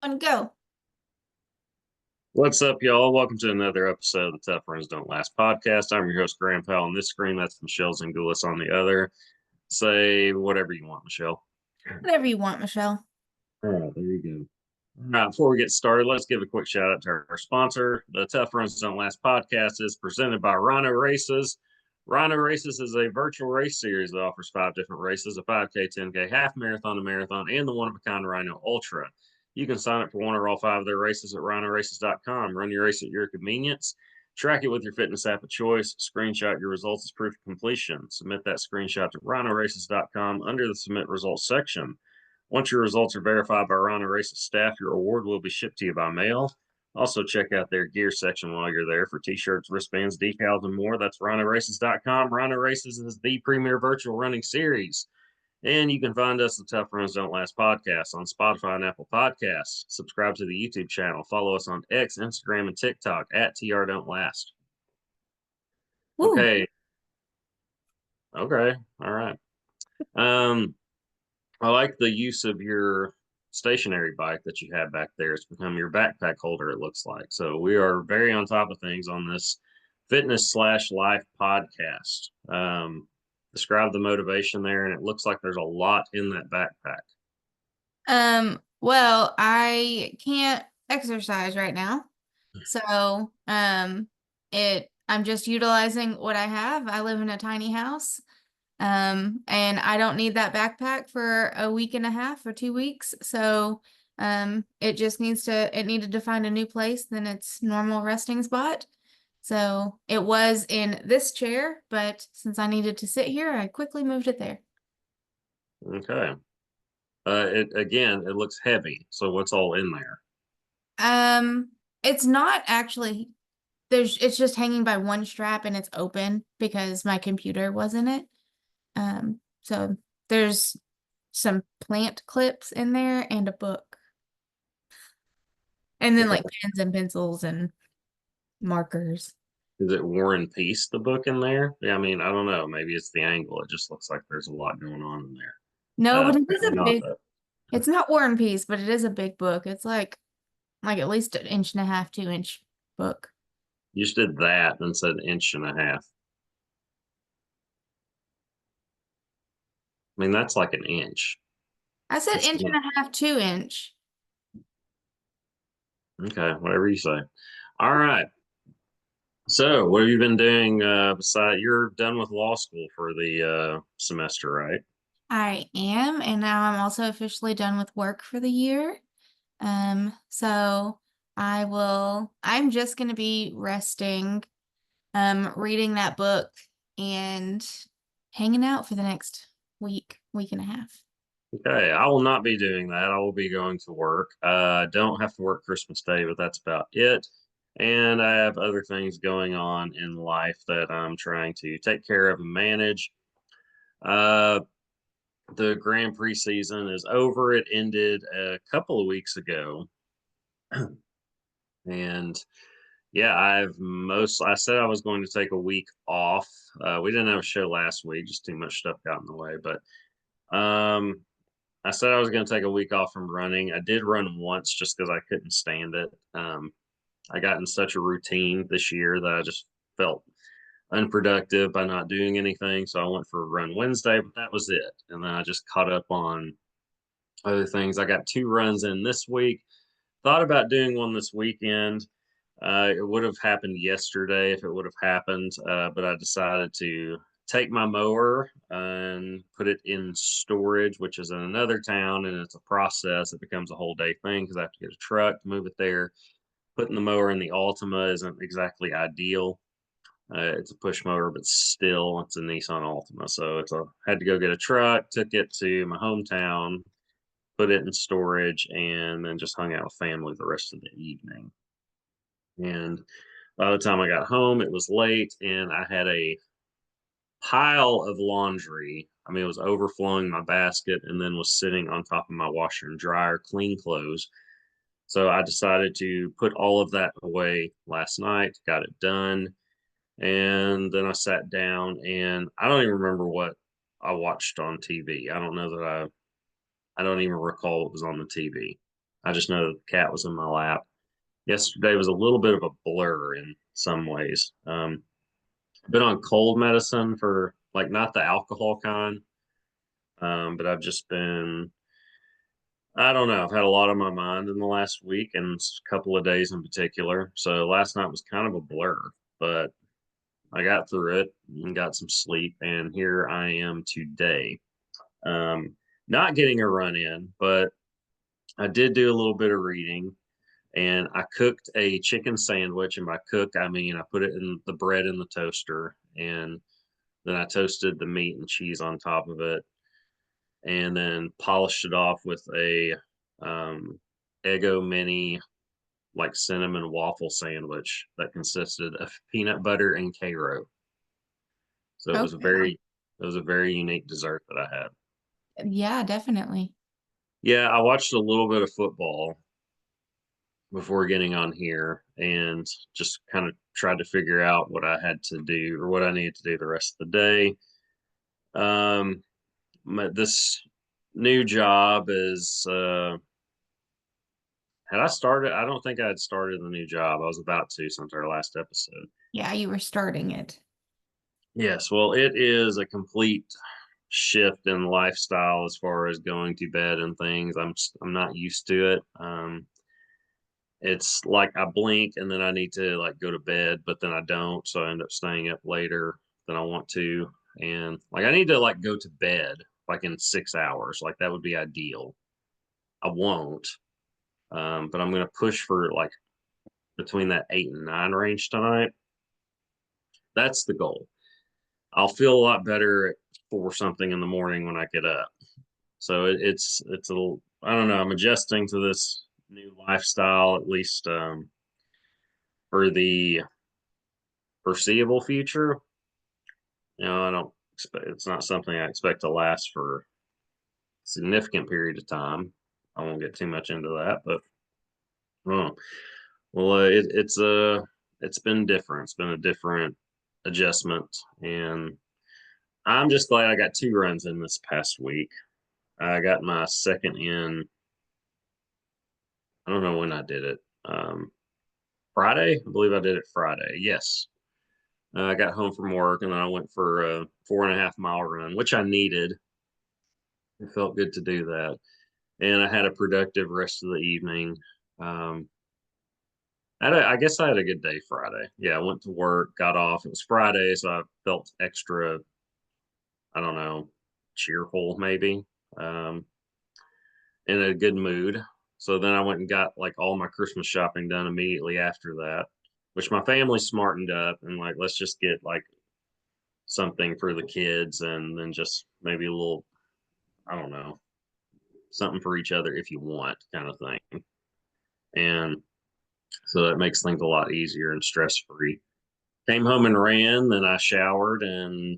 One, go. What's up, y'all? Welcome to another episode of the Tough Runs Don't Last podcast. I'm your host, Grandpa, on this screen. That's Michelle Zingulis on the other. Say whatever you want, Michelle. Whatever you want, Michelle. All right, there you go. All right, before we get started, let's give a quick shout out to our sponsor. The Tough Runs Don't Last podcast is presented by Rhino Races. Rhino Races is a virtual race series that offers 5 different races: a 5K, 10K, half marathon, a marathon, and the one-of-a-kind Rhino Ultra. You can sign up for one or all 5 of their races at rhinoraces.com. Run your race at your convenience. Track it with your fitness app of choice. Screenshot your results as proof of completion. Submit that screenshot to rhinoraces.com under the Submit Results section. Once your results are verified by Rhino Races staff, your award will be shipped to you by mail. Also, check out their gear section while you're there for t-shirts, wristbands, decals, and more. That's rhinoraces.com. Rhino Races is the premier virtual running series. And you can find us, the Tough Runs Don't Last podcast, on Spotify and Apple Podcasts. Subscribe to the YouTube channel. Follow us on X, Instagram, and TikTok at TR Don't Last. Woo. Okay. Okay. All right. Um, I like the use of your stationary bike that you have back there. It's become your backpack holder, it looks like. So we are very on top of things on this fitness/life podcast. Describe the motivation there, and it looks like there's a lot in that backpack. Well, I can't exercise right now. So, I'm just utilizing what I have. I live in a tiny house. And I don't need that backpack for a week and a half or 2 weeks. So, it needed to find a new place than its normal resting spot. So it was in this chair, but since I needed to sit here, I quickly moved it there. Okay. It looks heavy. So what's all in there? It's not actually it's just hanging by one strap and it's open because my computer was in it. So there's some plant clips in there and a book. And then Okay. like pens and pencils and markers. Is it War and Peace, the book in there? Yeah, I mean, I don't know. Maybe it's the angle. It just looks like there's a lot going on in there. No, but it is Maybe a not big, though. it's not War and Peace, but it is a big book. It's like at least an inch and a half, 2 inch book. You just did that and said inch and a half. I mean, that's like an inch. I said It's inch and a half, 2 inch. okay, whatever you say. All right. So, what have you been doing beside you're done with law school for the semester, right? I am, and now I'm also officially done with work for the year. So I'm just gonna be resting, reading that book and hanging out for the next week and a half. Okay, I will not be doing that. I will be going to work. Don't have to work Christmas Day, but that's about it. And I have other things going on in life that I'm trying to take care of and manage. Uh, the Grand Prix season is over. It ended a couple of weeks ago. And yeah, I said I was going to take a week off. We didn't have a show last week, just too much stuff got in the way. But I said I was going to take a week off from running. I did run once just because I couldn't stand it. I got in such a routine this year that I just felt unproductive by not doing anything. So I went for a run Wednesday, but that was it. And then I just caught up on other things. I got 2 runs in this week. Thought about doing one this weekend. It would have happened yesterday if it would have happened, but I decided to take my mower and put it in storage, which is in another town, and it's a process. It becomes a whole day thing because I have to get a truck to move it there. Putting the mower in the Altima isn't exactly ideal. It's a push mower, but still, it's a Nissan Altima. So had to go get a truck, took it to my hometown, put it in storage, and then just hung out with family the rest of the evening. And by the time I got home, it was late and I had a pile of laundry. I mean, it was overflowing my basket and then was sitting on top of my washer and dryer, clean clothes. So I decided to put all of that away last night, got it done. And then I sat down and I don't even remember what I watched on TV. I don't know that I don't even recall what was on the TV. I just know the cat was in my lap. Yesterday was a little bit of a blur in some ways. Been on cold medicine for like not the alcohol kind, but I've just been, I don't know. I've had a lot on my mind in the last week and a couple of days in particular. So last night was kind of a blur, but I got through it and got some sleep. And here I am today. Um, Not getting a run in, but I did do a little bit of reading and I cooked a chicken sandwich. And by cook, I mean I put it in the bread in the toaster and then I toasted the meat and cheese on top of it and then polished it off with a um, Eggo mini like cinnamon waffle sandwich that consisted of peanut butter and Cairo. So Okay. it was a very unique dessert that I had. Yeah, definitely. Yeah, I watched a little bit of football before getting on here and just kind of tried to figure out what I had to do or what I needed to do the rest of the day. This new job is had I started, I don't think I had started the new job. I was about to since our last episode. Yeah, you were starting it. Yes, well, it is a complete shift in lifestyle as far as going to bed and things. I'm not used to it. It's like I blink and then I need to like go to bed, but then I don't, so I end up staying up later than I want to. And like I need to like go to bed like in 6 hours. Like that would be ideal. I won't, but I'm gonna push for like between that 8 and 9 range tonight. That's the goal. I'll feel a lot better at 4 something in the morning when I get up. So it's a little, I don't know. I'm adjusting to this new lifestyle at least for the foreseeable future. I don't expect it's not something I expect to last for a significant period of time. I won't get too much into that, but oh, well, it's been different. It's been a different adjustment, and I'm just glad I got 2 runs in this past week. I got my second in. I don't know when I did it. Friday, I believe I did it Friday. Yes, I got home from work and then I went for a 4.5 mile run, which I needed. It felt good to do that, and I had a productive rest of the evening. Um, I guess I had a good day Friday. Yeah, I went to work, got off. It was Friday, so I felt extra, I don't know, cheerful maybe, um, in a good mood. So then I went and got like all my Christmas shopping done immediately after that, which my family smartened up and like, let's just get like something for the kids and then just maybe a little, I don't know, something for each other if you want kind of thing. And so that makes things a lot easier and stress free. Came home and ran, then I showered and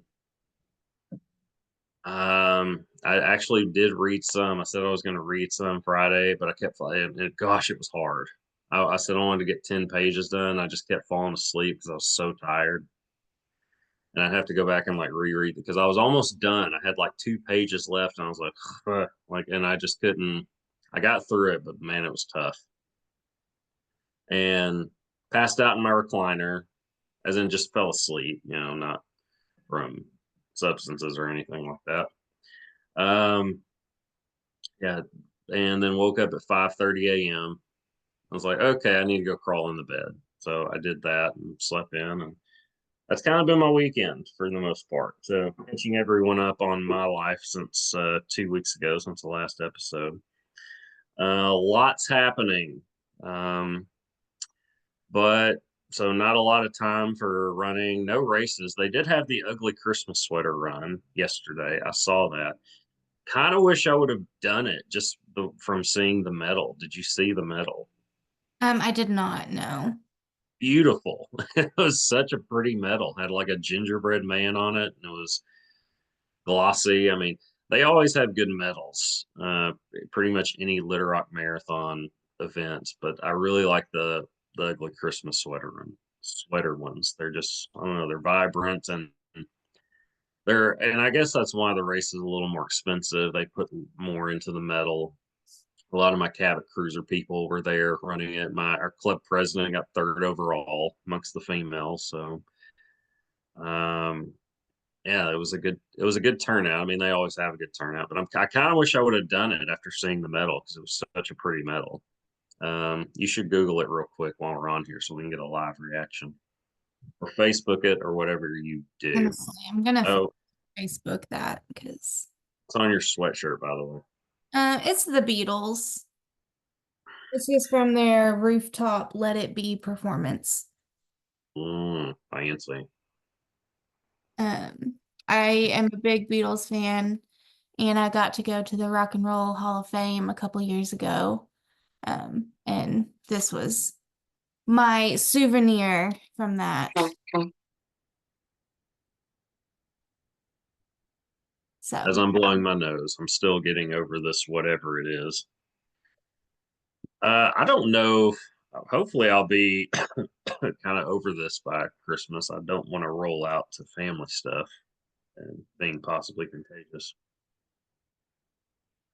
I actually did read some. I said I was going to read some Friday, but I kept and gosh, it was hard. I said I wanted to get 10 pages done. I just kept falling asleep because I was so tired. And I'd have to go back and like reread it because I was almost done. I had like 2 pages left and I was like, like, and I just couldn't, I got through it, but man, it was tough. And passed out in my recliner, as in just fell asleep, not from substances or anything like that. Yeah, and then woke up at 5:30 a.m. I was like, okay, I need to go crawl in the bed. So I did that and slept in, and that's kind of been my weekend for the most part. So catching everyone up on my life since 2 weeks ago, since the last episode. Lots happening, um, but so not a lot of time for running. No races. They did have the ugly Christmas sweater run yesterday. I saw that. Kind of wish I would have done it just from seeing the medal. Did you see the medal? I did not know. Beautiful. It was such a pretty medal. Had like a gingerbread man on it, and it was glossy. I mean, they always have good medals. Pretty much any Little Rock Marathon event, but I really like the ugly Christmas sweater ones. They're just I don't know. They're vibrant and and I guess that's why the race is a little more expensive. They put more into the medal A lot of my Cabot Cruiser people were there running it. Our club president got third overall amongst the females. So um, yeah, it was a good turnout. I mean, they always have a good turnout, but I kind of wish I would have done it after seeing the medal because it was such a pretty medal. You should Google it real quick while we're on here so we can get a live reaction, or Facebook it, or whatever you do. I'm gonna Oh, Facebook that because it's on your sweatshirt, by the way. it's the Beatles. This is from their rooftop Let It Be performance. Fancy. Um, I am a big Beatles fan, and I got to go to the Rock and Roll Hall of Fame a couple years ago. And this was my souvenir from that. As So I'm blowing my nose, I'm still getting over this, whatever it is. I don't know. Hopefully, I'll be kind of over this by Christmas. I don't want to roll out to family stuff and being possibly contagious.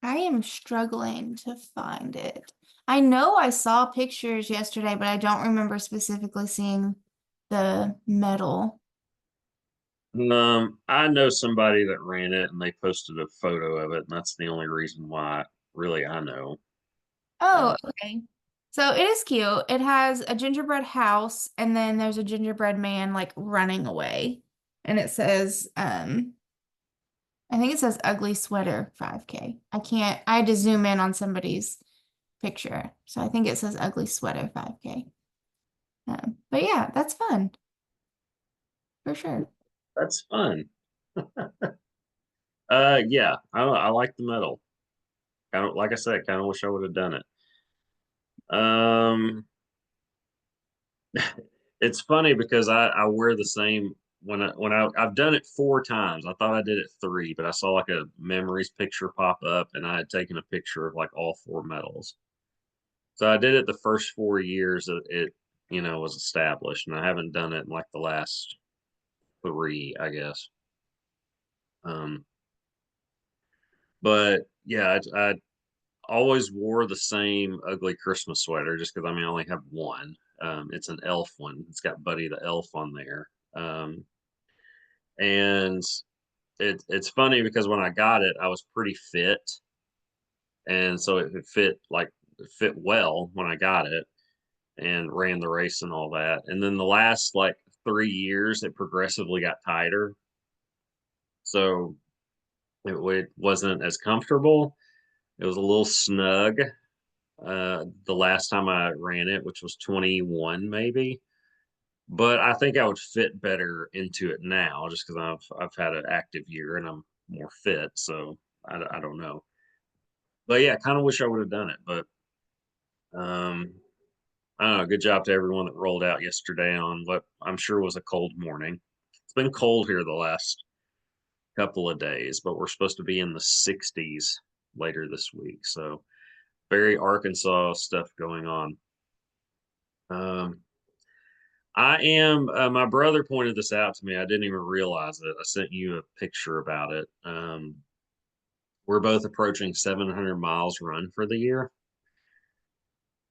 I am struggling to find it. I know I saw pictures yesterday, but I don't remember specifically seeing the medal. I know somebody that ran it and they posted a photo of it, and that's the only reason why really I know. Oh, Uh, okay. So it is cute. It has a gingerbread house, and then there's a gingerbread man like running away. And it says, I think it says ugly sweater 5K. I had to zoom in on somebody's picture. So I think it says ugly sweater 5K. But yeah, that's fun for sure. that's fun. Yeah, I like the medal. Kind of like I said, kind of wish I would have done it. Um, it's funny because I wear the same I've done it 4 times. I thought I did it 3, but I saw like a memories picture pop up, and I had taken a picture of like all 4 medals. So I did it the first 4 years that it was established, and I haven't done it in like the last 3, I guess. Um, but yeah, I always wore the same ugly Christmas sweater just because I mean I only have one. It's an elf one. It's got Buddy the Elf on there. And it's funny because when I got it, I was pretty fit, and so it fit well when I got it and ran the race and all that. And then the last like 3 years, it progressively got tighter, so it wasn't as comfortable. It was a little snug. The last time I ran it, which was 21 maybe, but I think I would fit better into it now just because I've had an active year and I'm more fit. So I don't know, but yeah, kind of wish I would have done it. But um, I don't know. Good job to everyone that rolled out yesterday on what I'm sure was a cold morning. It's been cold here the last couple of days, but we're supposed to be in the 60s later this week. So very Arkansas stuff going on. Um, I am. My brother pointed this out to me. I didn't even realize it. I sent you a picture about it. We're both approaching 700 miles run for the year.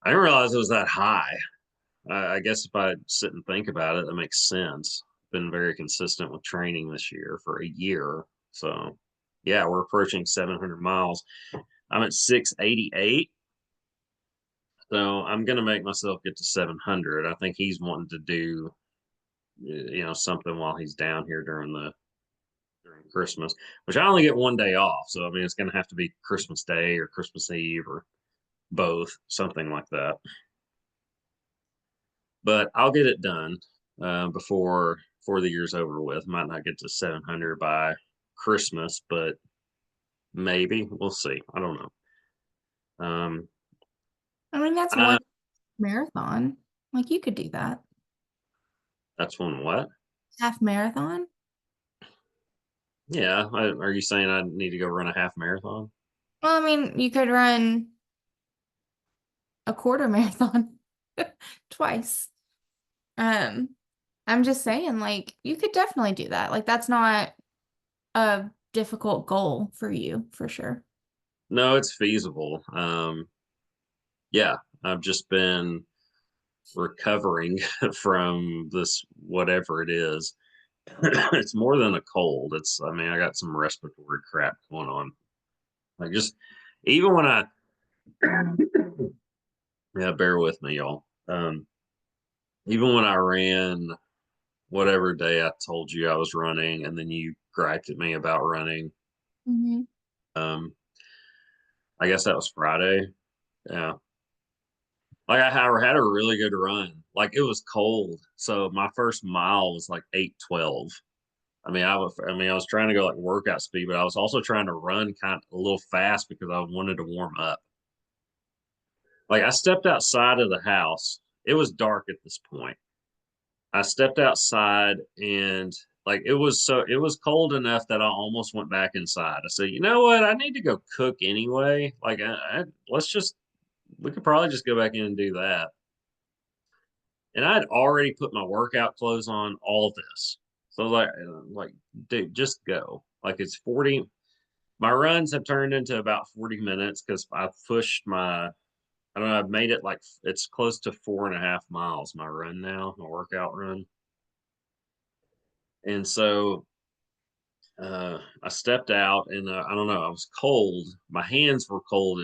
I didn't realize it was that high. I guess if I sit and think about it, that makes sense. Been very consistent with training this year for a year. So, yeah, we're approaching 700 miles. I'm at 688. So I'm going to make myself get to 700. I think he's wanting to do, something while he's down here during Christmas, which I only get one day off. So, I mean, it's going to have to be Christmas Day or Christmas Eve or both, something like that. But I'll get it done before the year's over with. Might not get to 700 by Christmas, but maybe we'll see. I don't know. Um, I mean, that's uh, one marathon. Like you could do that. that's one what? Half marathon? Yeah. Are you saying I need to go run a half marathon? Well, I mean, you could run a quarter marathon twice. Um, I'm just saying, like, you could definitely do that. Like, that's not a difficult goal for you, for sure. no, it's feasible. Yeah, I've just been recovering from this whatever it is. It's more than a cold. I mean, I got some respiratory crap going on. Like just even when I yeah, bear with me, y'all. Even when I ran whatever day I told you I was running, and then you griped at me about running. Hmm. Um, I guess that was Friday. Yeah. Like I had a really good run. Like it was cold. So my first mile was like 8:12. I was trying to go like workout speed, but I was also trying to run kind of a little fast because I wanted to warm up. Like I stepped outside of the house. It was dark at this point. I stepped outside and like it was cold enough that I almost went back inside. I said, you know what? I need to go cook anyway. Like let's just we could probably just go back in and do that. And I'd already put my workout clothes on, all this. So like, dude, just go. Like it's 40. My runs have turned into about 40 minutes because I've pushed I don't know, I've made it like it's close to 4.5 miles, my run now, my workout run. And so I stepped out and I don't know, I was cold. My hands were cold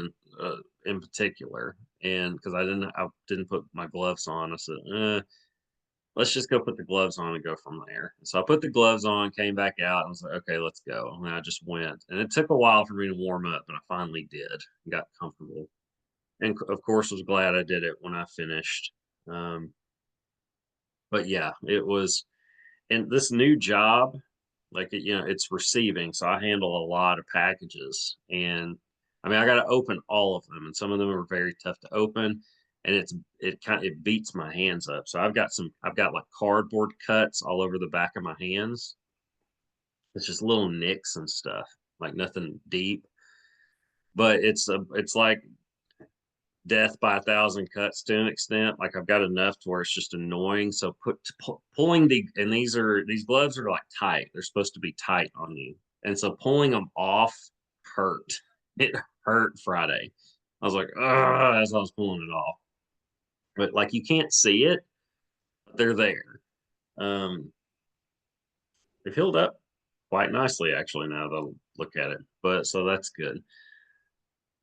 in particular. And because I didn't put my gloves on, I said, let's just go put the gloves on and go from there. So I put the gloves on, came back out, and was like, okay, let's go. And I just went. And it took a while for me to warm up, but I finally did. Got comfortable. And of course, was glad I did it when I finished. Um, but yeah, it was, and this new job, like, it's receiving. So I handle a lot of packages. And I mean, I got to open all of them, and some of them are very tough to open. And it beats my hands up. So I've got like cardboard cuts all over the back of my hands. It's just little nicks and stuff, like nothing deep. But it's like death by a thousand cuts to an extent. Like I've got enough to where it's just annoying. So pulling and these gloves are like tight. They're supposed to be tight on you, and so pulling them off hurt. It hurt Friday. I was like, ah, as I was pulling it off. But like you can't see it, but they're there. Um, they've healed up quite nicely actually now that I look at it. But so that's good.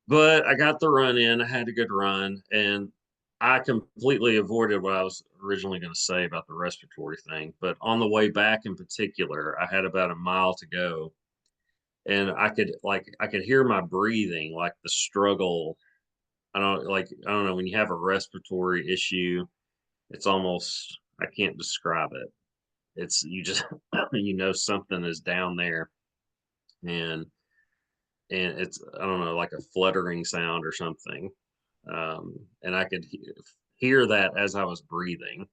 But I got the run in. I had a good run, and I completely avoided what I was originally going to say about the respiratory thing. But on the way back, in particular, I had about a mile to go, and I could hear my breathing, like the struggle. I don't know when you have a respiratory issue, it's almost I can't describe it. It's you just you know something is down there, and it's I don't know like a fluttering sound or something. And I could hear that as I was breathing.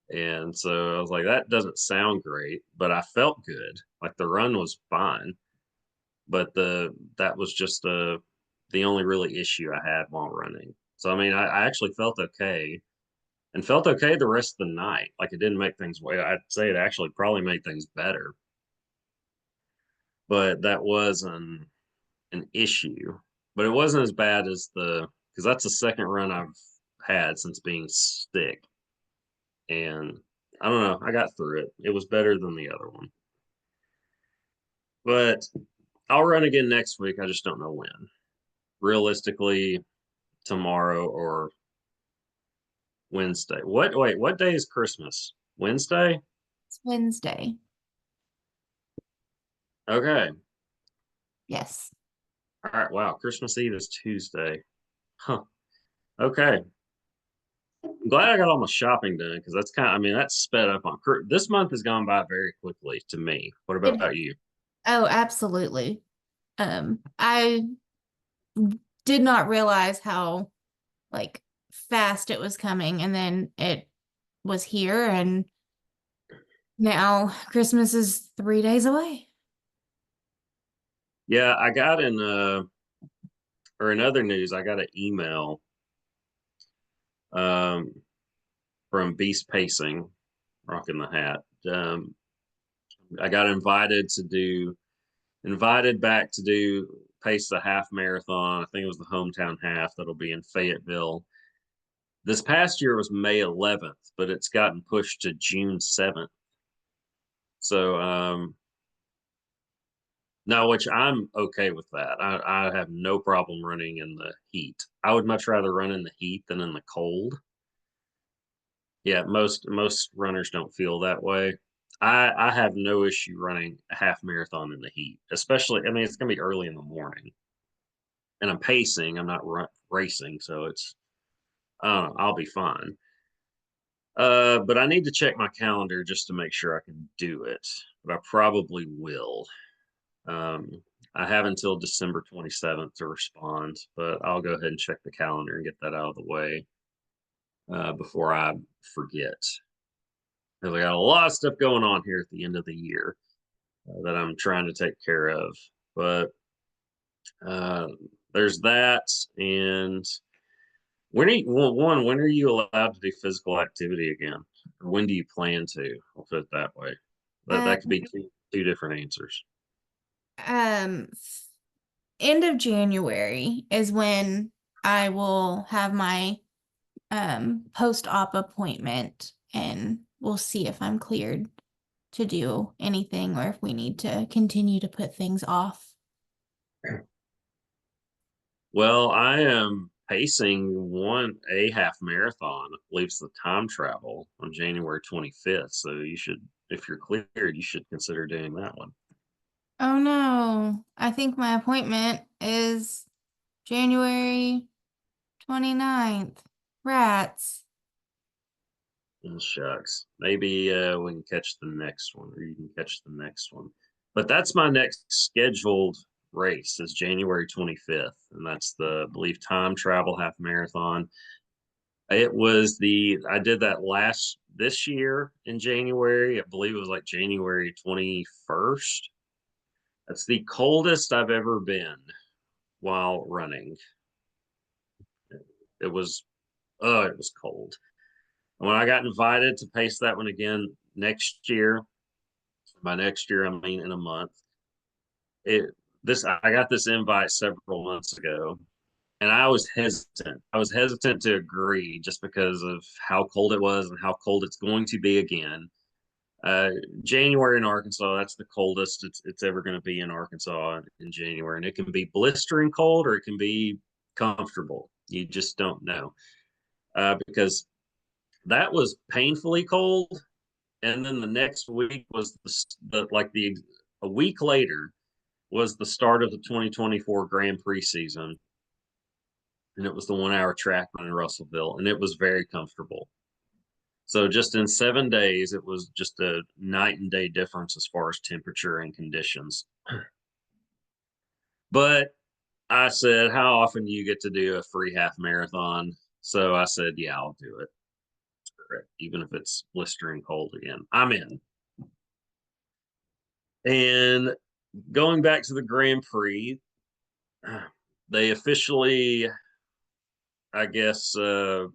And so I was like, that doesn't sound great, but I felt good. Like the run was fine, but that was just the only really issue I had while running. So I mean, I actually felt okay and felt okay the rest of the night. Like it didn't make things way. I'd say it actually probably made things better, but that was an issue. But it wasn't as bad as because that's the second run I've had since being sick. And I don't know, I got through it. It was better than the other one. But I'll run again next week. I just don't know when. Realistically, tomorrow or Wednesday. What day is Christmas? Wednesday? It's Wednesday. Okay. Yes. All right. Wow. Christmas Eve is Tuesday. Huh. Okay. I'm glad I got all my shopping done because I mean, that's sped up on this month has gone by very quickly to me. What It, about you? oh, absolutely. I did not realize how like fast it was coming, and then it was here, and now Christmas is 3 days away. Yeah, I got or in other news, I got an email um, from Beast Pacing, rocking the hat. I got invited back to do pace the half marathon. I think it was the hometown half that'll be in Fayetteville. This past year was May 11th, but it's gotten pushed to June 7th. So, no, which I'm okay with that. I have no problem running in the heat. I would much rather run in the heat than in the cold. Yeah, most runners don't feel that way. I have no issue running a half marathon in the heat, especially. I mean, it's gonna be early in the morning, and I'm pacing. I'm not racing, so it's I'll be fine. But I need to check my calendar just to make sure I can do it. But I probably will. Um, I have until December 27th to respond, but I'll go ahead and check the calendar and get that out of the way before I forget. Because I got a lot of stuff going on here at the end of the year that I'm trying to take care of. But uh, there's that. And when are you allowed to do physical activity again? Or when do you plan to? I'll put it that way. That could Um, be two different answers. um, End of January is when I will have my post-op appointment, and we'll see if I'm cleared to do anything or if we need to continue to put things off. Well, I am pacing a half marathon. I believe it's the time travel on January 25th. So you should, if you're cleared, you should consider doing that one. Oh no, I think my appointment is January 29th. Rats. Oh, shucks. Maybe we can catch the next one, or you can catch the next one. But that's my next scheduled race is January 25th, and that's the, I believe, time travel half marathon. I did that this year in January. I believe it was like January 21st. That's the coldest I've ever been while running. It was, it was cold. When I got invited to pace that one again next year, by next year, I mean in a month, it, I got this invite several months ago, and I was hesitant. I was hesitant to agree just because of how cold it was and how cold it's going to be again. Uh, January in Arkansas, that's the coldest it's ever going to be in Arkansas in January, and it can be blistering cold or it can be comfortable. You just don't know because that was painfully cold, and then the next week was the a week later was the start of the 2024 Grand Prix season, and it was the 1 hour track run in Russellville, and it was very comfortable. So just in 7 days, it was just a night and day difference as far as temperature and conditions. But I said, how often do you get to do a free half marathon? So I said, yeah, I'll do it. Correct. Even if it's blistering cold again, I'm in. And going back to the Grand Prix, they officially, I guess, or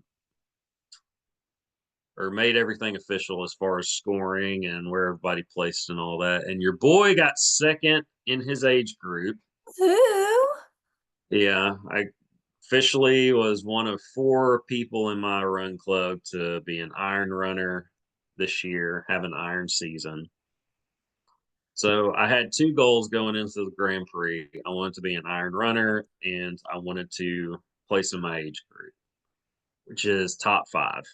made everything official as far as scoring and where everybody placed and all that. And your boy got second in his age group. Who? Yeah, I officially was one of four people in my run club to be an iron runner this year, have an iron season. So I had two goals going into the Grand Prix. I wanted to be an iron runner and I wanted to place in my age group, which is top five.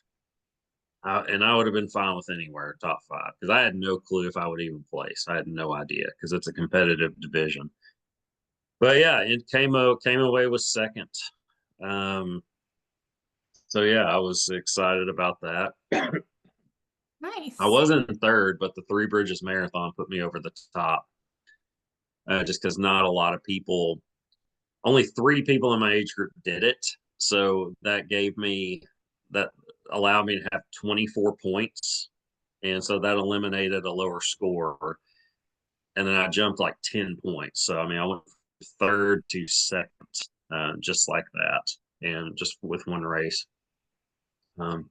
And I would have been fine with anywhere top five because I had no clue if I would even place. I had no idea because it's a competitive division. But yeah, it came away with second. Um, so yeah, I was excited about that. I Nice. wasn't third, but the Three Bridges Marathon put me over the top. Just because not a lot of people, only three people in my age group did it, so that allowed me to have 24 points, and so that eliminated a lower score. And then I jumped like 10 points. So I mean, I went third to second, just like that, and just with one race. Um,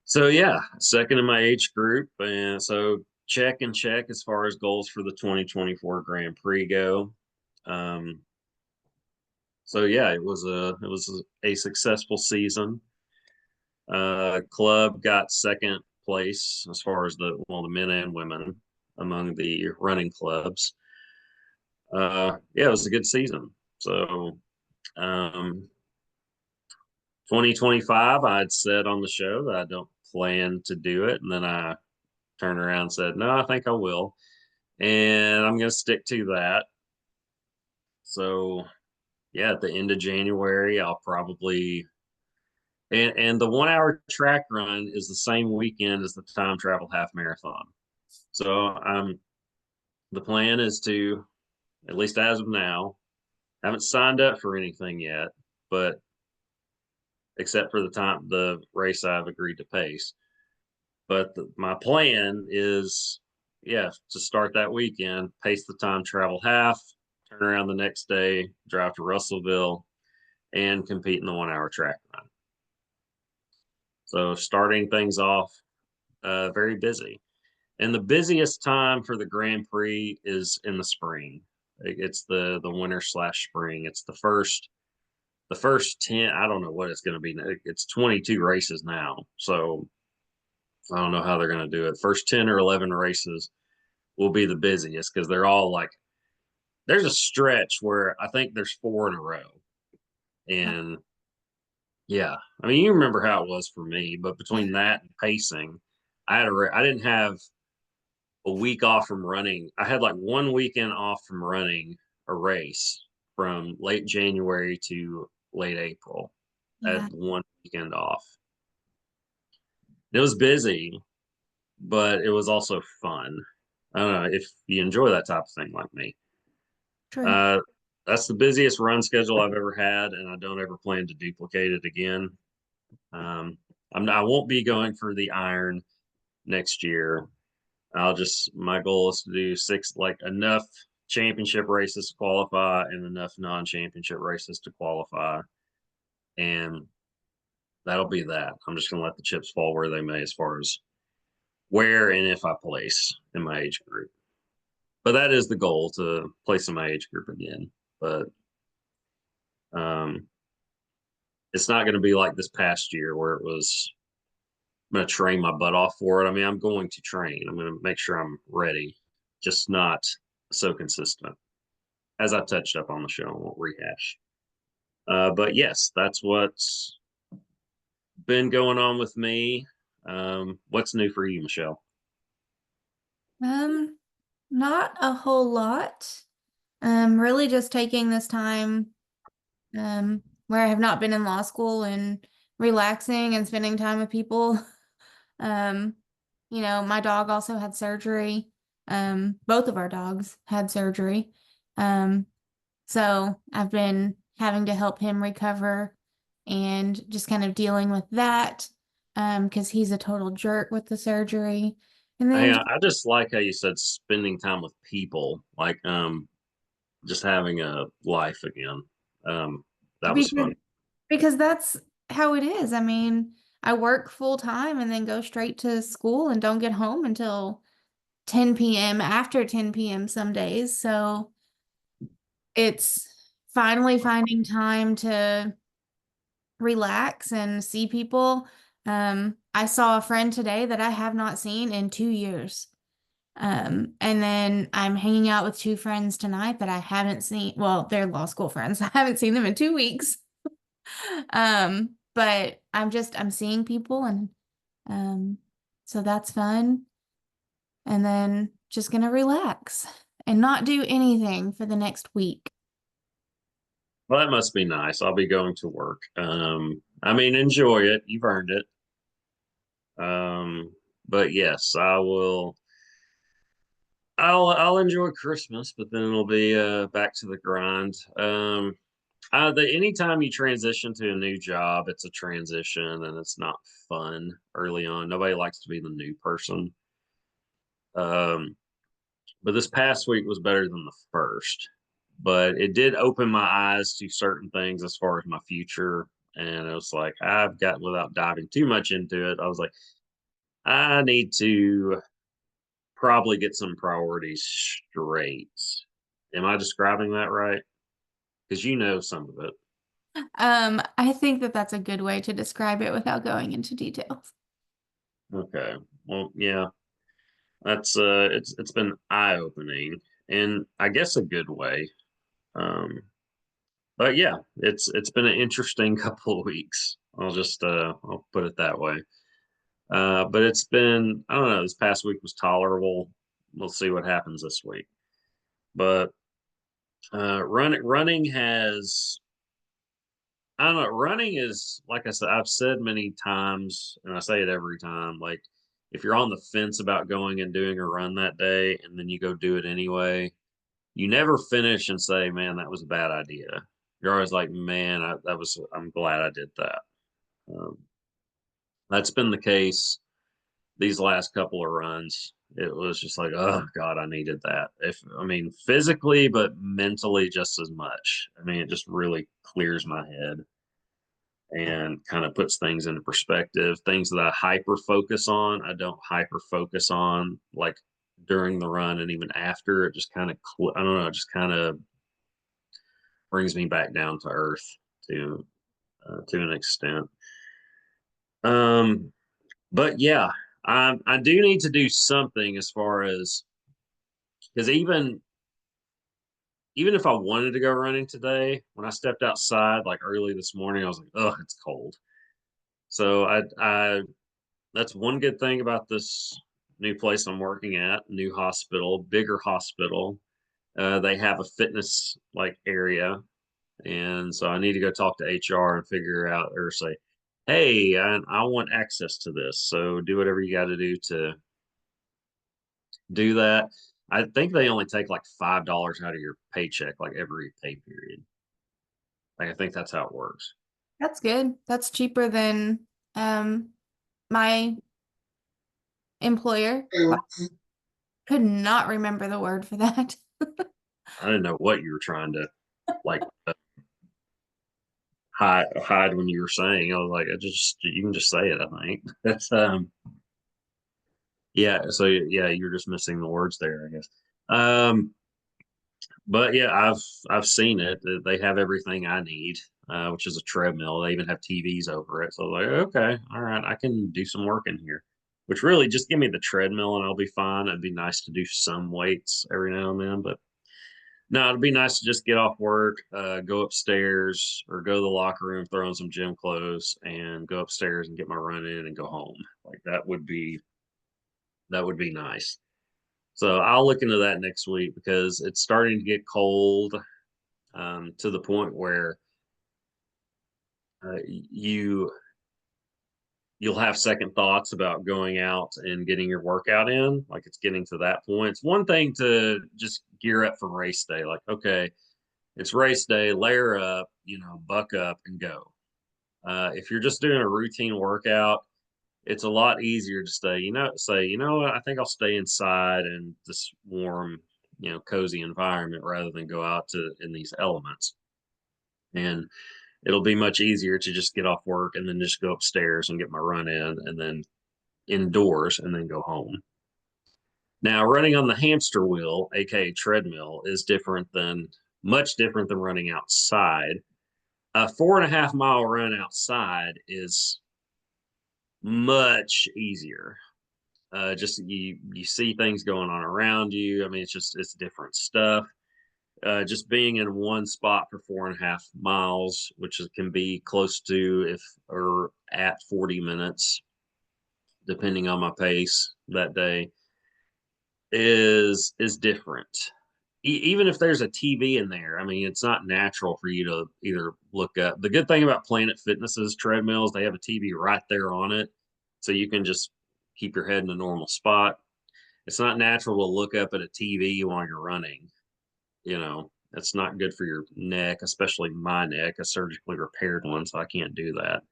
so yeah, second in my age group, and so check and check as far as goals for the 2024 Grand Prix go. Um, so yeah, it was a successful season. Club got second place as far as the men and women among the running clubs. Yeah, it was a good season. So, 2025, I'd said on the show that I don't plan to do it, and then I turned around and said, "No, I think I will," and I'm going to stick to that. So, yeah, at the end of January, I'll probably and the 1 hour track run is the same weekend as the time travel half marathon. So, the plan is to, at least as of now, haven't signed up for anything yet, but except for the race I've agreed to pace. But my plan is, yeah, to start that weekend, pace the time travel half, turn around the next day, drive to Russellville, and compete in the 1 hour track run. So starting things off very busy. And the busiest time for the Grand Prix is in the spring. It's the winter slash spring. It's the first 10. I don't know what it's going to be. It's 22 races now. So I don't know how they're going to do it. First 10 or 11 races will be the busiest because they're all like, there's a stretch where I think there's four in a row. And yeah, I mean, you remember how it was for me, but between that and pacing, I didn't have a week off from running. I had like 1 weekend off from running a race from late January to late April. I Yeah, had 1 weekend off. It was busy, but it was also fun. I don't know if you enjoy that type of thing like me. true. Uh, that's the busiest run schedule I've ever had, and I don't ever plan to duplicate it again. Um, I won't be going for the iron next year. My goal is to do six, like enough championship races to qualify and enough non-championship races to qualify. And that'll be that. I'm just going to let the chips fall where they may as far as where and if I place in my age group. But that is the goal, to place in my age group again. But um, it's not going to be like this past year where it was, I'm going to train my butt off for it. I mean, I'm going to train. I'm going to make sure I'm ready, just not so consistent. As I touched up on the show, I won't rehash. But yes, that's what's been going on with me. What's new for you, Michelle? Um, Not a whole lot. Really just taking this time, where I have not been in law school and relaxing and spending time with people. Um, my dog also had surgery. Both of our dogs had surgery. Um, so I've been having to help him recover and just kind of dealing with that, because he's a total jerk with the surgery. And Hey, then I just like how you said spending time with people, like just having a life again. That was because fun. because that's how it is. I mean, I work full time and then go straight to school and don't get home until 10 p.m., after 10 p.m. some days. So it's finally finding time to relax and see people. I saw a friend today that I have not seen in 2 years. And then I'm hanging out with two friends tonight that I haven't seen. Well, they're law school friends. I haven't seen them in 2 weeks. But I'm seeing people, and um so that's fun. And then just gonna relax and not do anything for the next week. Well, that must be nice. I'll be going to work. I mean, enjoy it. You've earned it. But yes, I will. I'll enjoy Christmas, but then it'll be back to the grind. Anytime you transition to a new job, it's a transition and it's not fun early on. Nobody likes to be the new person. Um, but this past week was better than the first. But it did open my eyes to certain things as far as my future. And it was like, without diving too much into it, I was like, I need to probably get some priorities straight. Am I describing that right? Because you know some of it. I think that that's a good way to describe it without going into details. Okay. Well, yeah, that's it's been eye opening, and I guess a good way. Um, but yeah, it's been an interesting couple of weeks. I'll put it that way. But it's been, I don't know, this past week was tolerable. We'll see what happens this week. But running has, I don't know, running is, like I said, I've said many times, and I say it every time, like if you're on the fence about going and doing a run that day and then you go do it anyway, you never finish and say, man, that was a bad idea. You're always like, man, I'm glad I did that. Um, that's been the case these last couple of runs. It was just like, oh God, I needed that. If I mean physically, but mentally just as much. I mean, it just really clears my head and kind of puts things into perspective. Things that I hyper focus on, I don't hyper focus on like during the run and even after. It just kind of, I don't know, it just kind of brings me back down to earth to to an extent. Um, but yeah, I do need to do something as far as, because even if I wanted to go running today, when I stepped outside like early this morning, I was like, oh, it's cold. So I that's one good thing about this new place I'm working at, new hospital, bigger hospital. They have a fitness like area, and so I need to go talk to HR and figure out or say, hey, I want access to this. So do whatever you got to do to do that. I think they only take like $5 out of your paycheck, like every pay period. Like I think that's how it works. That's good. That's cheaper than my employer. Could not remember the word for that. I didn't know what you were trying to like hide when you were saying. I was like, I just you can just say it. I think that's yeah. So yeah, you're just missing the words there, I guess. Um, but yeah, I've seen it. They have everything I need, which is a treadmill. They even have TVs over it. So I was like, okay, all right, I can do some work in here. Which really just give me the treadmill and I'll be fine. It'd be nice to do some weights every now and then, but no, it'd be nice to just get off work, go upstairs or go to the locker room, throw on some gym clothes, and go upstairs and get my run in and go home. Like that would be nice. So I'll look into that next week because it's starting to get cold, to the point where you you'll have second thoughts about going out and getting your workout in. Like it's getting to that point. It's one thing to just gear up for race day. Like okay, it's race day, layer up, buck up and go. If you're just doing a routine workout, it's a lot easier to say, what, I think I'll stay inside in this warm, cozy environment rather than go out to in these elements. And it'll be much easier to just get off work and then just go upstairs and get my run in and then indoors and then go home. Now, running on the hamster wheel, aka treadmill, is much different than running outside. A 4.5 mile run outside is much easier. Just you see things going on around you. I mean, it's different stuff. Just being in one spot for 4.5 miles, which can be close to if or at 40 minutes, depending on my pace that day, is different. Even if there's a TV in there, I mean, it's not natural for you to either look up. The good thing about Planet Fitness's treadmills, they have a TV right there on it, so you can just keep your head in a normal spot. It's not natural to look up at a TV while you're running. That's not good for your neck, especially my neck, a surgically repaired one, so I can't do that.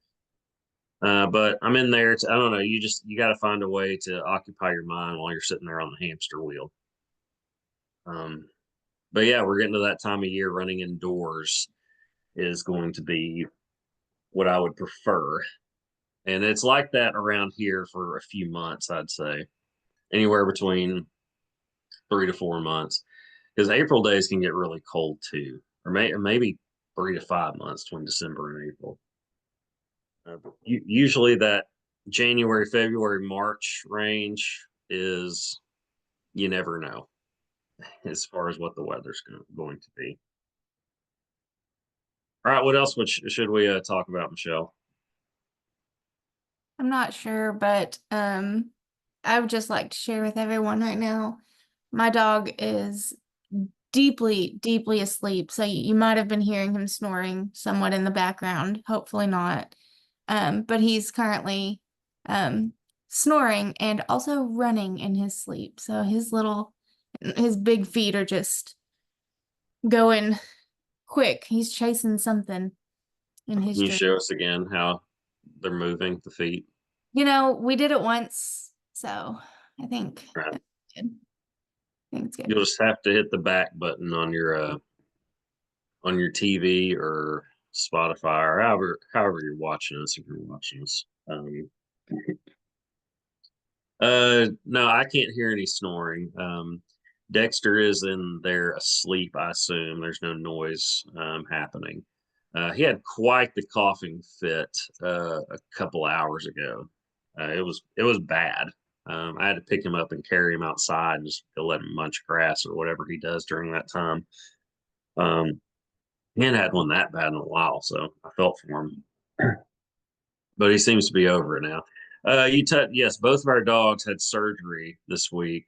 But I'm in there. I don't know. You got to find a way to occupy your mind while you're sitting there on the hamster wheel. Um, but yeah, we're getting to that time of year. Running indoors is going to be what I would prefer, and it's like that around here for a few months. I'd say anywhere between 3 to 4 months. because April days can get really cold too, or maybe 3 to 5 months between December and April. But usually that January, February, March range is you never know as far as what the weather's going to be. All right, what else should we talk about, Michelle? I'm not sure, but I would just like to share with everyone right now. My dog is deeply, deeply asleep. So you might have been hearing him snoring somewhat in the background. Hopefully not. But he's currently um snoring and also running in his sleep. So his big feet are just going quick. He's chasing something in Can his you dream. show us again how they're moving the feet? We did it once, so I think Right. that's good. I think it's good. You'll just have to hit the back button on your TV or Spotify or however you're watching us if you're watching us. No, I can't hear any snoring. Dexter is in there asleep, I assume. There's no noise happening. He had quite the coughing fit a couple hours ago. It was bad. I had to pick him up and carry him outside and just to let him munch grass or whatever he does during that time. He hadn't had one that bad in a while, so I felt for him. But he seems to be over it now. Yes, both of our dogs had surgery this week.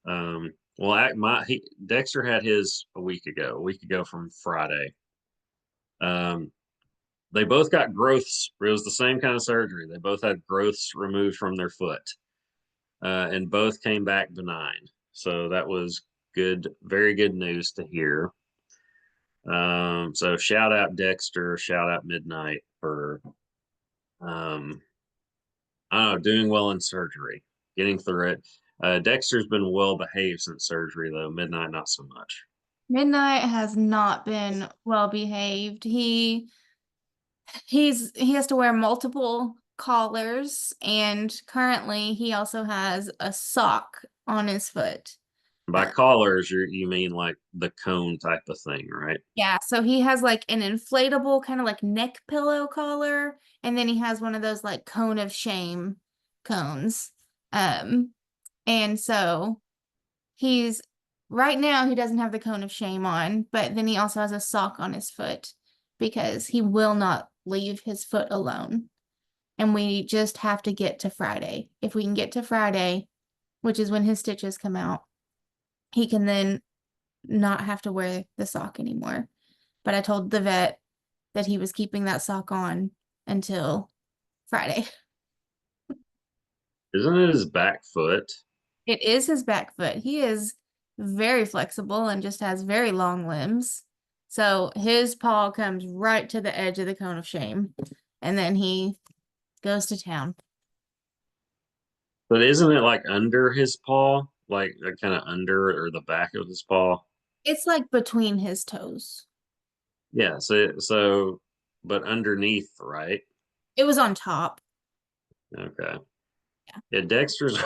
Well, Dexter had his a week ago from Friday. Um, they both got growths. It was the same kind of surgery. They both had growths removed from their foot, and both came back benign. So that was good, very good news to hear. So shout out Dexter, shout out Midnight for um, I don't know, doing well in surgery, getting through it. Dexter's been well behaved since surgery, though. Midnight, not so much. Midnight has not been well behaved. He has to wear multiple collars, and currently he also has a sock on his foot. By collars, you mean like the cone type of thing, right? Yeah, so he has like an inflatable kind of like neck pillow collar, and then he has one of those like cone of shame cones. Um, and so he's right now he doesn't have the cone of shame on, but then he also has a sock on his foot because he will not leave his foot alone. And we just have to get to Friday. If we can get to Friday, which is when his stitches come out, he can then not have to wear the sock anymore. But I told the vet that he was keeping that sock on until Friday. Isn't it his back foot? It is his back foot. He is very flexible and just has very long limbs. So his paw comes right to the edge of the cone of shame. And then he goes to town. But isn't it like under his paw, like kind of under or the back of his paw? It's like between his toes. Yeah. But underneath, right? It was on top. Okay. Yeah, Dexter's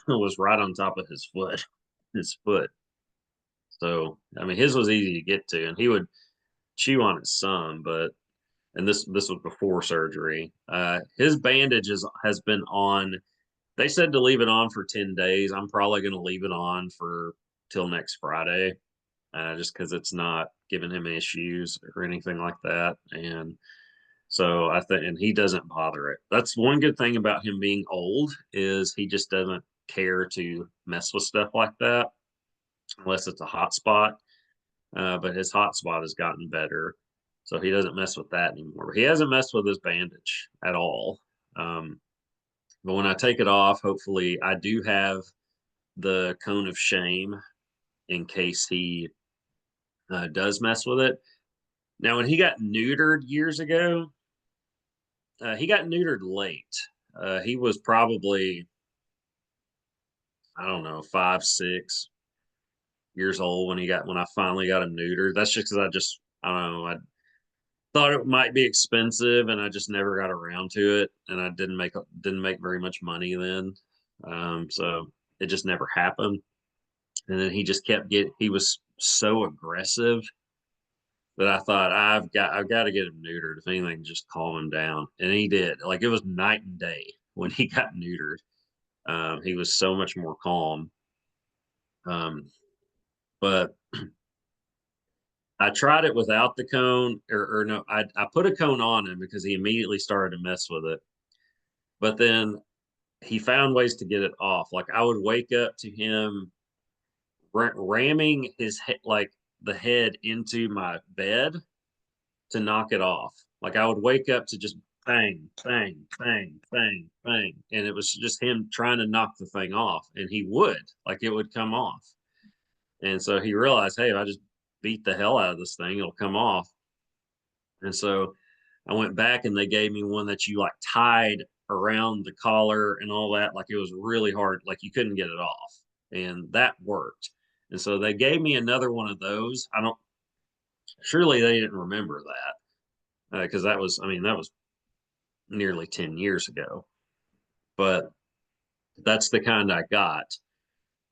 was right on top of his foot. So I mean, his was easy to get to, and he would chew on it some, but and this was before surgery. His has been on. They said to leave it on for 10 days. I'm probably going to leave it on for till next Friday, just because it's not giving him issues or anything like that. And so I think, and he doesn't bother it. That's one good thing about him being old is he just doesn't care to mess with stuff like that unless it's a hot spot. But his hot spot has gotten better, so he doesn't mess with that anymore. But he hasn't messed with his bandage at all. Um, but when I take it off, hopefully I do have the cone of shame in case he does mess with it. Now, when he got neutered years ago, he got neutered late. He was probably, I don't know, 5, 6 years old when I finally got him neutered. That's just because I don't know, I thought it might be expensive and I just never got around to it, and I didn't make very much money then. So it just never happened. And then he just kept getting he was so aggressive that I thought I've got to get him neutered. If anything, just calm him down. And he did. Like it was night and day when he got neutered. He was so much more calm. Um, but I tried it without the cone, or no, I put a cone on him because he immediately started to mess with it. But then he found ways to get it off. Like I would wake up to him ramming his head, like the head into my bed to knock it off. Like I would wake up to just bang, bang, bang, bang, bang. And it was just him trying to knock the thing off. And he would, like it would come off. And so he realized, hey, if I just beat the hell out of this thing, it'll come off. And so I went back and they gave me one that you like tied around the collar and all that. Like it was really hard. Like you couldn't get it off. And that worked. And so they gave me another one of those. I don't, surely they didn't remember that because that was, I mean, that was nearly 10 years ago. But that's the kind I got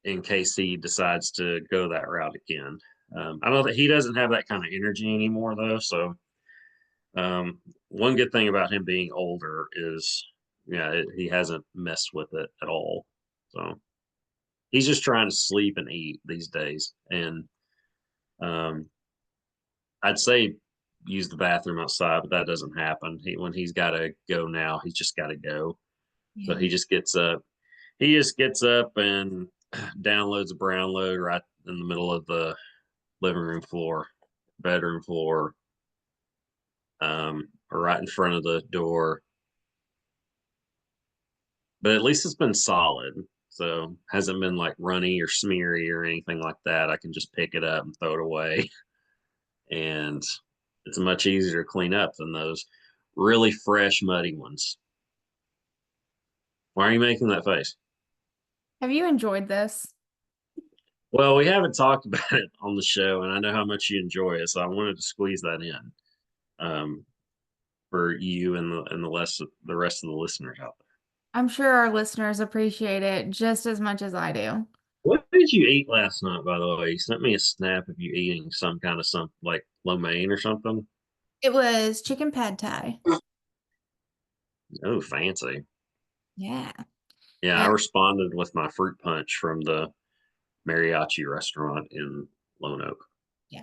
in case he decides to go that route again. I know that he doesn't have that kind of energy anymore, though. So, one good thing about him being older is, yeah, he hasn't messed with it at all. So, he's just trying to sleep and eat these days. And um, I'd say use the bathroom outside, but that doesn't happen. When he's got to go now, he's just got to go. So Yeah. he just gets up and downloads a brown load right in the middle of the living room floor, bedroom floor, or right in front of the door. But at least it's been solid. So hasn't been like runny or smeary or anything like that. I can just pick it up and throw it away. And it's much easier to clean up than those really fresh, muddy ones. Why are you making that face? Have you enjoyed this? Well, we haven't talked about it on the show, and I know how much you enjoy it, so I wanted to squeeze that in um, for you and the rest of the listeners out there. I'm sure our listeners appreciate it just as much as I do. What did you eat last night, by the way? You sent me a snap of you eating some kind of something like lo mein or something. It was chicken pad thai. Oh, fancy. Yeah. Yeah, I And responded with my fruit punch from the mariachi restaurant in Lone Oak. yeah.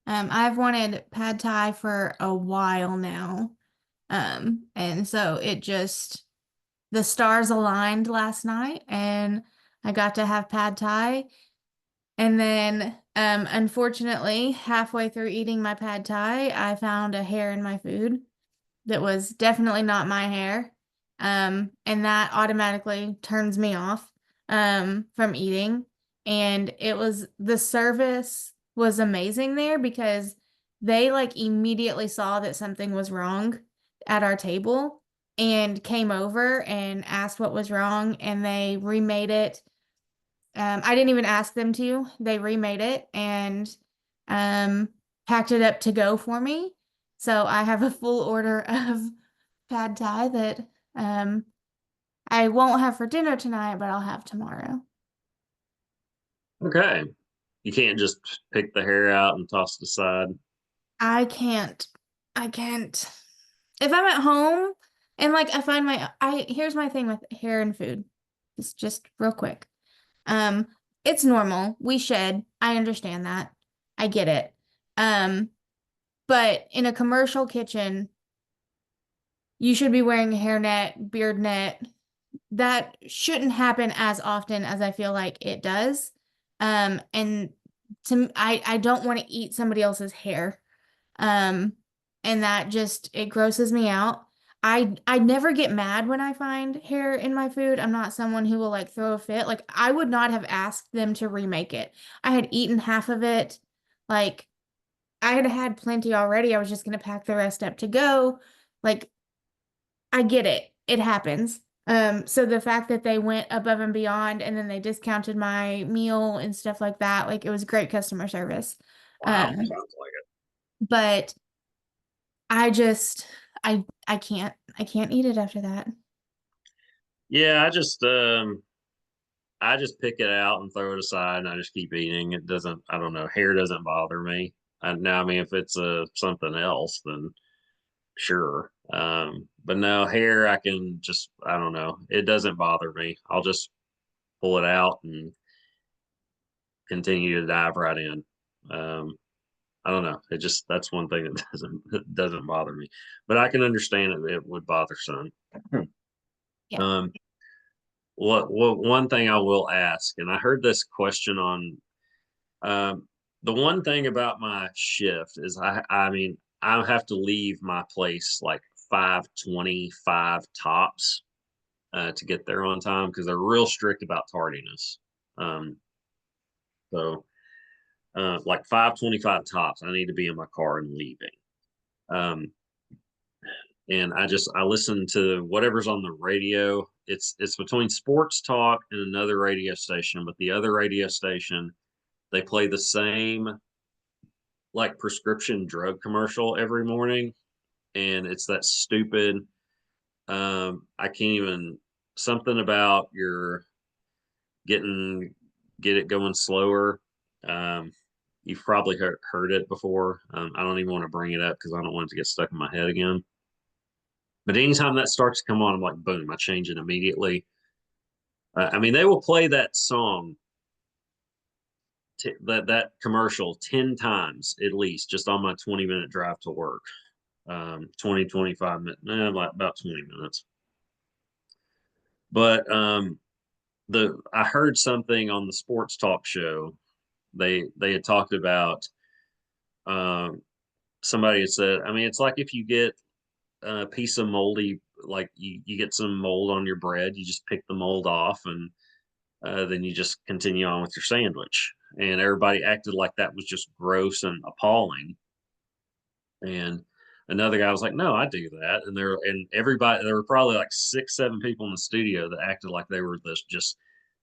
I've wanted pad thai for a while now. And so it just the stars aligned last night and I got to have pad thai. And then unfortunately, halfway through eating my pad thai, I found a hair in my food that was definitely not my hair. And that automatically turns me off from eating. And it was the service was amazing there because they like immediately saw that something was wrong at our table and came over and asked what was wrong and they remade it. I didn't even ask them to. They remade it and um, packed it up to go for me. So I have a full order of pad thai that um, I won't have for dinner tonight, but I'll have tomorrow. Okay. You can't just pick the hair out and toss it aside. I can't. I can't. If I'm at home and like I find I here's my thing with hair and food. It's just real quick. Um, it's normal. We shed. I understand that. I get it. Um, but in a commercial kitchen, you should be wearing a hairnet, beard net. That shouldn't happen as often as I feel like it does. And I don't want to eat somebody else's hair. Um, and that just it grosses me out. I never get mad when I find hair in my food. I'm not someone who will like throw a fit. Like I would not have asked them to remake it. I had eaten half of it. Like I had had plenty already. I was just gonna pack the rest up to go. Like I get it. It happens. So the fact that they went above and beyond and then they discounted my meal and stuff like that, like it was great customer service. Wow. Um, Sounds like it. but I just I can't eat it after that. Yeah, I just I just pick it out and throw it aside, and I just keep eating. It doesn't. I don't know. Hair doesn't bother me. Now, I mean, if it's something else, then sure. But no, hair, I can just. I don't know. It doesn't bother me. I'll just pull it out and continue to dive right in. Um, I don't know. It just that's one thing that doesn't bother me, but I can understand it would bother some. Yeah. Um, what one thing I will ask, and I heard this question on the one thing about my shift is I mean I have to leave my place like 5:25 tops to get there on time because they're real strict about tardiness. Um, so like 5:25 tops, I need to be in my car and leaving. Um, and I listen to whatever's on the radio. It's between sports talk and another radio station, but the other radio station they play the same like prescription drug commercial every morning, and it's that stupid. I can't even something about your getting get it going slower. Um, you've probably heard it before. I don't even want to bring it up because I don't want it to get stuck in my head again. But anytime that starts to come on, I'm like, boom, I change it immediately. I mean, they will play that song, that commercial 10 times at least, just on my 20-minute drive to work. 20, 25 minutes, like about 20 minutes. But I heard something on the sports talk show. They had talked about um, somebody had said, I mean, it's like if you get a piece of moldy, like you get some mold on your bread, you just pick the mold off and then you just continue on with your sandwich. And everybody acted like that was just gross and appalling. And another guy was like, "No, I do that." And everybody, there were probably like 6, 7 people in the studio that acted like they were this just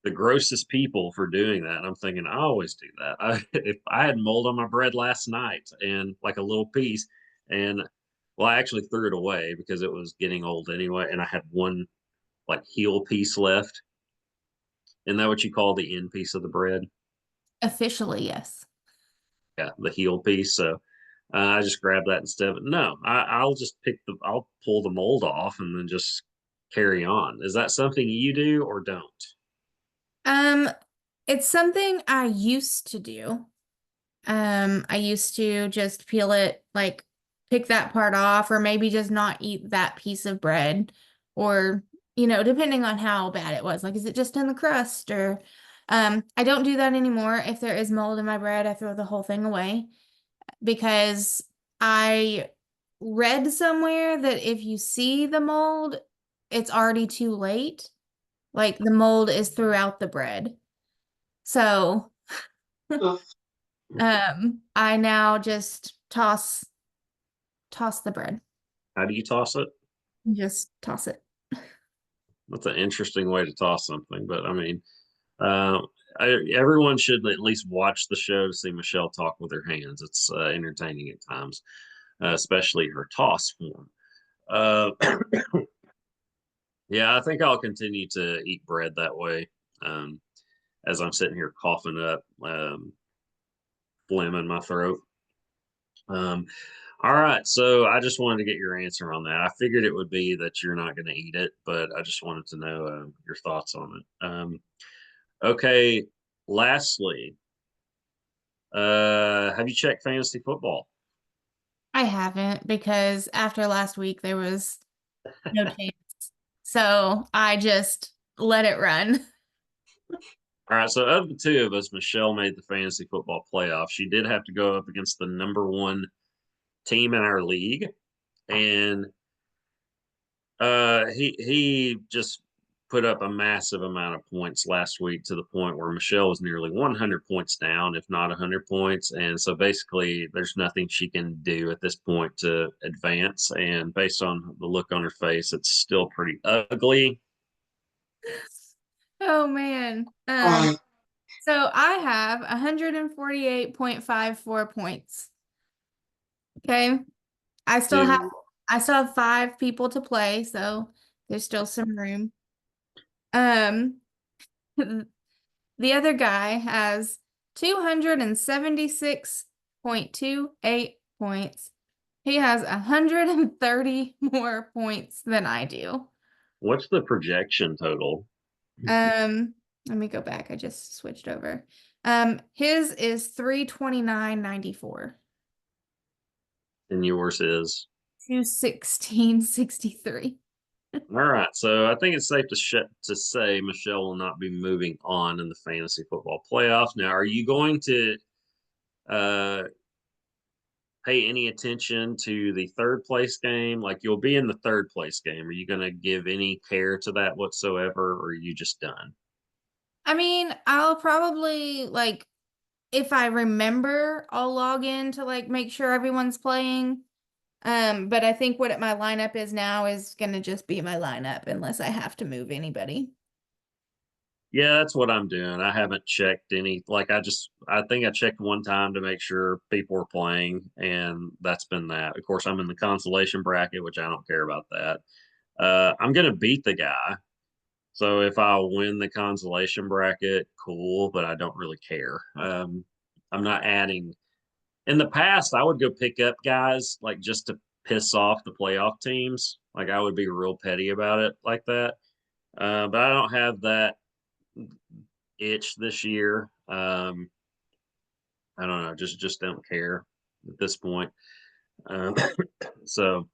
the grossest people for doing that. And I'm thinking, I always do that. If I had mold on my bread last night and like a little piece, and well, I actually threw it away because it was getting old anyway, and I had one like heel piece left. Isn't that what you call the end piece of the bread? Officially, yes. Yeah, the heel piece. So I just grab that instead of no. I'll just I'll pull the mold off and then just carry on. Is that something you do or don't? Um, it's something I used to do. I used to just peel it, like pick that part off, or maybe just not eat that piece of bread, or, depending on how bad it was. Like, is it just in the crust? Or, I don't do that anymore. If there is mold in my bread, I throw the whole thing away because I read somewhere that if you see the mold, it's already too late. Like the mold is throughout the bread. So, I now just toss the bread. How do you toss it? Just toss it. That's an interesting way to toss something, but I mean, uh, everyone should at least watch the show to see Michelle talk with her hands. It's entertaining at times, especially her toss form. Uh, yeah, I think I'll continue to eat bread that way. Um, as I'm sitting here coughing up phlegm in my throat. Um, all right, so I just wanted to get your answer on that. I figured it would be that you're not going to eat it, but I just wanted to know your thoughts on it. Okay, lastly, have you checked fantasy football? I haven't because after last week there was no chance. So I just let it run. All right, so of the two of us, Michelle made the fantasy football playoff. She did have to go up against the number one team in our league, and he just put up a massive amount of points last week to the point where Michelle was nearly 100 points down, if not 100 points. And so basically, there's nothing she can do at this point to advance. And based on the look on her face, it's still pretty ugly. Oh man. So I have 148.54 points. Okay. I still have And I still have 5 people to play, so there's still some room. Um The other guy has 276.28 points. He has 130 more points than I do. What's the projection total? Let me go back. I just switched over. His is 329.94. And yours is? 216.63. All right. So I think it's safe to say Michelle will not be moving on in the fantasy football playoffs. Now, are you going to uh, pay any attention to the third place game? Like you'll be in the third place game. Are you going to give any care to that whatsoever, or are you just done? I mean, I'll probably like if I remember, I'll log in to like make sure everyone's playing. But I think what my lineup is now is gonna just be my lineup unless I have to move anybody. Yeah, that's what I'm doing. I haven't checked any. I think I checked one time to make sure people were playing, and that's been that. Of course, I'm in the consolation bracket, which I don't care about that. I'm going to beat the guy. So if I win the consolation bracket, cool, but I don't really care. I'm not adding. In the past, I would go pick up guys like just to piss off the playoff teams. Like I would be real petty about it like that. But I don't have that itch this year. I don't know, just don't care at this point. Um, so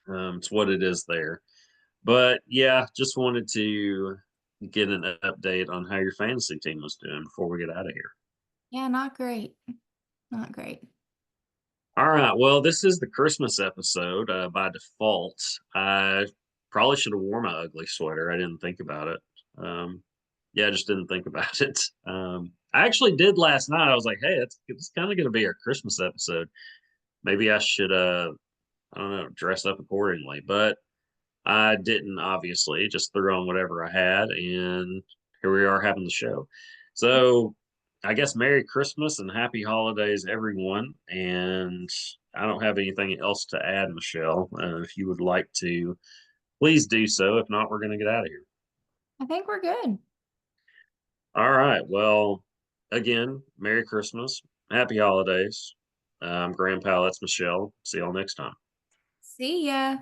it's what it is there. But yeah, just wanted to get an update on how your fantasy team was doing before we get out of here. Yeah, not great. Not great. All right. Well, this is the Christmas episode by default. I probably should have worn my ugly sweater. I didn't think about it. Yeah, I just didn't think about it. I actually did last night. I was like, hey, it's kind of going to be our Christmas episode. Maybe I should, I don't know, dress up accordingly. But I didn't, obviously, just threw on whatever I had. And here we are having the show. So I guess Merry Christmas and Happy Holidays, everyone. And I don't have anything else to add, Michelle. If you would like to, please do so. If not, we're going to get out of here. I think we're good. All right. Well, again, Merry Christmas, Happy Holidays. Grandpa, that's Michelle. See y'all next time. See ya.